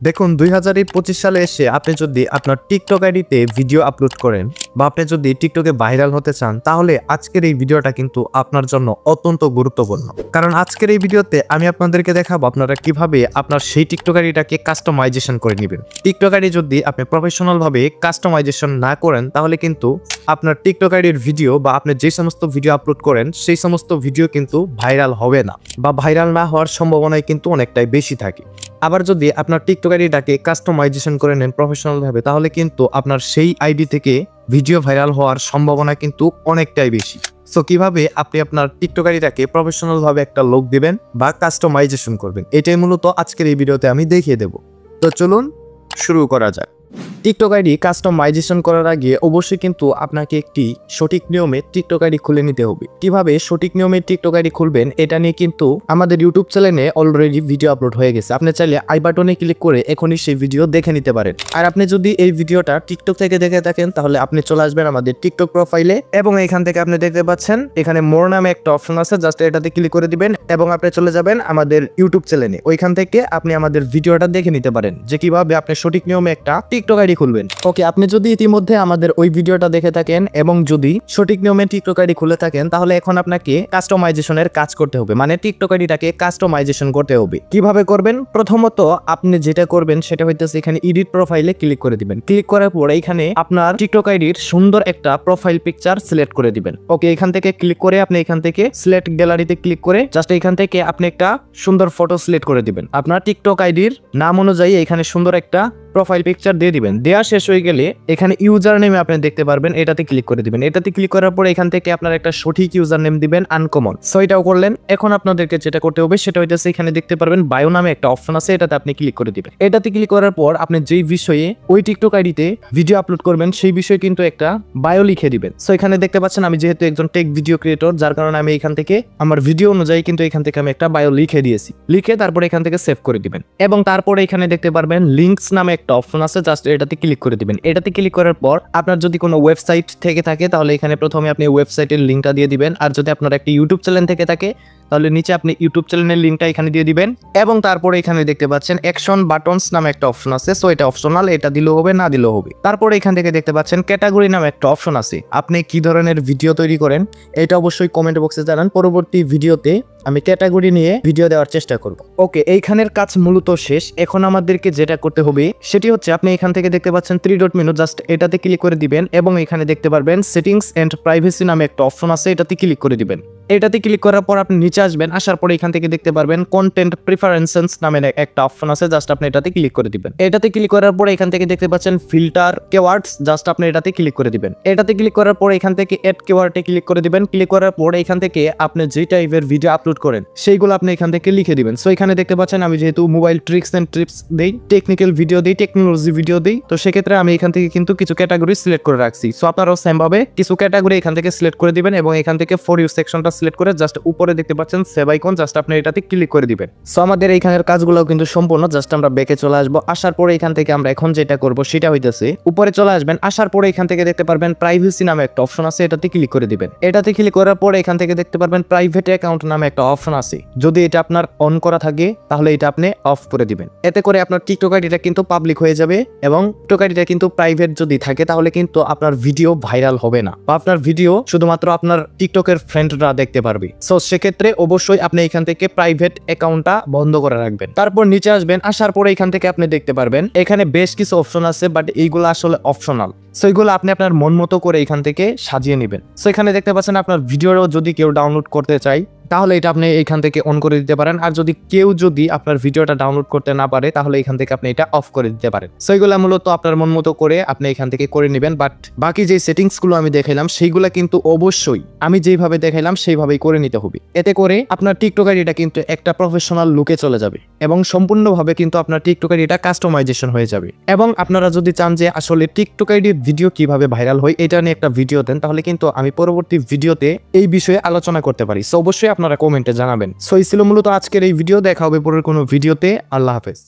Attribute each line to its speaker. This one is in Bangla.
Speaker 1: দেখুন 2025 সালে এসে আপনি যদি আপনার টিকটক আইডিতে ভিডিও আপলোড করেন বা আপনি যদি টিকটকে ভাইরাল হতে চান, তাহলে আজকের এই ভিডিওটা কিন্তু আপনার জন্য অত্যন্ত গুরুত্বপূর্ণ। কারণ আজকের এই ভিডিওতে আমি আপনাদেরকে দেখাবো আপনারা কিভাবে আপনার সেই টিকটক আইডিটাকে কাস্টমাইজেশন করে নেবেন। টিকটক আইডি যদি আপনি প্রফেশনাল ভাবে কাস্টমাইজেশন না করেন, তাহলে কিন্তু আপনার টিকটক আইডির ভিডিও বা আপনি যে সমস্ত ভিডিও আপলোড করেন সেই সমস্ত ভিডিও কিন্তু ভাইরাল হবে না বা ভাইরাল না হওয়ার সম্ভাবনাই কিন্তু অনেকটাই বেশি থাকে। আবার যদি আপনার টিকটক আইডিটাকে কাস্টমাইজেশন করে নেন প্রফেশনাল ভাবে, তাহলে কিন্তু আপনার সেই আইডি থেকে ভিডিও ভাইরাল হওয়ার সম্ভাবনা কিন্তু অনেকটাই বেশি। সো কিভাবে আপনি আপনার টিকটক আইডিটাকে প্রফেশনাল ভাবে একটা লুক দিবেন বা কাস্টমাইজেশন করবেন, এটাই মূলত আজকের এই ভিডিওতে আমি দেখিয়ে দেব। তো চলুন শুরু করা যাক। টিকটক আইডি কাস্টমাইজেশন করার আগে অবশ্যই কিন্তু আপনাকে একটি সঠিক নিয়মে টিকটক আইডি খুলে নিতে হবে। কিভাবে সঠিক নিয়মে টিকটক আইডি খুলবেন এটা নিয়ে কিন্তু আমাদের ইউটিউব চ্যানেলে অলরেডি ভিডিও আপলোড হয়ে গেছে। আপনি চাইলে আই বাটনে ক্লিক করে এখনই সেই ভিডিও দেখে নিতে পারেন। আর আপনি যদি এই ভিডিওটা টিকটক থেকে দেখে থাকেন, তাহলে আপনি চলে আসবেন আমাদের টিকটক প্রোফাইলে এবং এখান থেকে আপনি দেখতে পাচ্ছেন এখানে মোর নামে একটা অপশন আছে, জাস্ট এটাতে ক্লিক করে দিবেন এবং আপনি চলে যাবেন আমাদের ইউটিউব চ্যানেলে। ওইখান থেকে আপনি আমাদের ভিডিওটা দেখে নিতে পারেন যে কিভাবে আপনি সঠিক নিয়মে একটা টিকটক আইডি খুলবেন। ওকে, আপনি যদি ইতিমধ্যে আমাদের ওই ভিডিওটা দেখে থাকেন এবং যদি সঠিক নিয়মে টিকটক আইডি খুলে থাকেন, তাহলে এখন আপনাকে কাস্টমাইজেশনের কাজ করতে হবে, মানে টিকটক আইডিটাকে কাস্টমাইজেশন করতে হবে। কিভাবে করবেন? প্রথমত আপনি যেটা করবেন সেটা হইতেছে এখানে এডিট প্রোফাইলে ক্লিক করে দিবেন। ক্লিক করার পর এখানে আপনার টিকটক আইডির সুন্দর একটা প্রোফাইল পিকচার সিলেক্ট করে দিবেন। ওকে, এখান থেকে ক্লিক করে আপনি এখান থেকে সিলেক্ট গ্যালারিতে ক্লিক করে জাস্ট এখান থেকে আপনি একটা সুন্দর ফটো সিলেক্ট করে দিবেন। আপনার টিকটক আইডির নাম অনুযায়ী এখানে সুন্দর একটা প্রোফাইল পিকচার দিয়ে দিবেন। দেওয়া শেষ হয়ে গেলে এখানে ইউজার নেমে আপনি দেখতে পারবেন, এটাতে ক্লিক করে দিবেন। এটাতে ক্লিক করার পর এখান থেকে আপনার একটা সঠিক ইউজার নেম দিবেন, আনকমন। সো এটাও করলেন। এখন আপনাদেরকে যেটা করতে হবে সেটা হইতেছে এখানে দেখতে পারবেন বায়ো নামে একটা অপশন আছে, এটাতে আপনি ক্লিক করে দিবেন। এটাতে ক্লিক করার পর আপনি যেই বিষয়ে ওই টিকটক আইডিতে ভিডিও আপলোড করবেন সেই বিষয়ে কিন্তু একটা বায়ো লিখে দিবেন। সো এখানে দেখতে পাচ্ছেন আমি যেহেতু একজন টেক ভিডিও ক্রিয়েটর, যার কারণে আমি এখান থেকে আমার ভিডিও অনুযায়ী কিন্তু এখান থেকে আমি একটা বায়ো লিখে দিয়েছি। লিখে তারপরে এখান থেকে সেভ করে দিবেন এবং তারপরে এখানে দেখতে পারবেন লিঙ্কস নামে একটা অপশন আছে, জাস্ট এটাতে ক্লিক করে দিবেন। এটাতে ক্লিক করার পর আপনার যদি কোনো ওয়েবসাইট থেকে থাকে, তাহলে এখানে প্রথমে আপনি ওয়েবসাইটের লিঙ্কটা দিয়ে দিবেন। আর যদি আপনার একটা ইউটিউব চ্যানেল থেকে থাকে, তাহলে নিচে আপনি ইউটিউব চ্যানেলের লিঙ্কটা এখানে দিয়ে দিবেন এবং তারপরে এখানে দেখতে পাচ্ছেন অ্যাকশন বাটনস নামে একটা অপশন আছে। সো এটা অপশনাল, এটা দিলেও হবে না দিলেও হবে। তারপরে এখান থেকে দেখতে পাচ্ছেন ক্যাটাগরি নামে একটা অপশন আছে। আপনি কি ধরনের ভিডিও তৈরি করেন এটা অবশ্যই কমেন্ট বক্সে জানান। পরবর্তী ভিডিওতে আমি ক্যাটাগরি নিয়ে ভিডিও দেওয়ার চেষ্টা করব। ওকে, এইখানের কাজ মূলত শেষ। এখন আমাদেরকে যেটা করতে হবে সেটি হচ্ছে আপনি এখান থেকে দেখতে পাচ্ছেন 3 ডট মেনু, জাস্ট এটাতে ক্লিক করে দিবেন এবং এখানে দেখতে পারবেন সেটিংস এন্ড প্রাইভেসি নামে একটা অপশন আছে, এটাতে ক্লিক করে দিবেন। এটাতে ক্লিক করার পর আপনি নিচে আসবেন, আসার পরে এখান থেকে দেখতে পারবেন কন্টেন্ট প্রিফারেন্সেস নামে একটা অপশন আছে, জাস্ট আপনি এটাতে ক্লিক করে দিবেন। এটাতে ক্লিক করার পরে এখান থেকে দেখতে পাচ্ছেন ফিল্টার কিওয়ার্ডস, জাস্ট আপনি এটাতে ক্লিক করে দিবেন। এটাতে ক্লিক করার পরে এখান থেকে এড কিওয়ার্ডে ক্লিক করে দিবেন। ক্লিক করার পরে এখান থেকে আপনি যে টাইপের ভিডিও আপলোড করেন সেইগুলো আপনি এখান থেকে লিখে দিবেন। সো এখানে দেখতে পাচ্ছেন আমি যেহেতু মোবাইল ট্রিক্স এন্ড টিপস দেই, টেকনিক্যাল ভিডিও দেই, টেকনোলজি ভিডিও দেই, তো সেক্ষেত্রে আমি এখান থেকে কিন্তু কিছু ক্যাটাগরি সিলেক্ট করে রাখছি। সো আপনারাও সেম ভাবে কিছু ক্যাটাগরি এখান থেকে সিলেক্ট করে দিবেন এবং এখান থেকে ফর ইউ সেকশনটা সিলেক্ট করে জাস্ট উপরে দেখতে পাচ্ছেন সেভ আইকন, জাস্ট আপনি এটাতে ক্লিক করে দিবেন। সো আমাদের এইখানের কাজগুলো কিন্তু সম্পূর্ণ। জাস্ট আমরা ব্যাকে চলে আসবো। আসার পরে এখান থেকে আমরা এখন যেটা করব সেটা হইতেছে উপরে চলে আসবেন। আসার পরে এখান থেকে দেখতে পারবেন প্রাইভেসি নামে একটা অপশন আছে, এটাতে ক্লিক করে দিবেন। এটাতে ক্লিক করার পরে এখান থেকে দেখতে পারবেন প্রাইভেট অ্যাকাউন্ট নামে একটা অপশন আছে। যদি এটা আপনার অন করা থাকে তাহলে এটা আপনি অফ করে দিবেন। এতে করে আপনার টিকটক আইডিটা কিন্তু পাবলিক হয়ে যাবে এবং টিকটক আইডিটা কিন্তু প্রাইভেট যদি থাকে তাহলে কিন্তু আপনার ভিডিও ভাইরাল হবে না বা আপনার ভিডিও শুধুমাত্র আপনার টিকটকের ফ্রেন্ডরা দেখতে পারবে। সো সেক্ষেত্রে অবশ্যই আপনি এখান থেকে প্রাইভেট অ্যাকাউন্টটা বন্ধ করে রাখবেন। তারপর নিচে আসবেন। আসার পরে এখান থেকে আপনি দেখতে পারবেন এখানে বেশ কিছু অপশন আছে, বাট এইগুলো আসলে অপশনাল। সো এইগুলো আপনি আপনার মন মতো করে এখান থেকে সাজিয়ে নেবেন। সো এখানে দেখতে পাচ্ছেন আপনার ভিডিওও যদি কেউ ডাউনলোড করতে চায় তাহলে এটা আপনি এখান থেকে অন করে দিতে পারেন। আর যদি কেউ আপনার ভিডিওটা ডাউনলোড করতে না পারে তাহলে এখান থেকে আপনি এটা অফ করে দিতে পারেন। সো এগুলো মূলত আপনার মন মতো করে আপনি এখান থেকে করে নেবেন। বাট বাকি যে সেটিংসগুলো আমি দেখাইলাম সেইগুলো কিন্তু অবশ্যই আমি যেভাবে দেখাইলাম সেইভাবেই করে নিতে হবে। এতে করে আপনার টিকটক আইডিটা কিন্তু একটা প্রফেশনাল লুকে চলে যাবে এবং সম্পূর্ণভাবে কিন্তু আপনার টিকটক আইডিটা কাস্টমাইজেশন হয়ে যাবে। এবং আপনারা যদি চান যে আসলে টিকটক আইডির ভিডিও কিভাবে ভাইরাল হয় এটা নিয়ে একটা ভিডিও দেন, তাহলে কিন্তু আমি পরবর্তী ভিডিওতে এই বিষয়ে আলোচনা করতে পারি। সো অবশ্যই আপনারা কমেন্টে জানাবেন। সো এই ছিল মূলত আজকের এই ভিডিও। দেখা হবে পরের কোনো ভিডিওতে। আল্লাহ হাফেজ।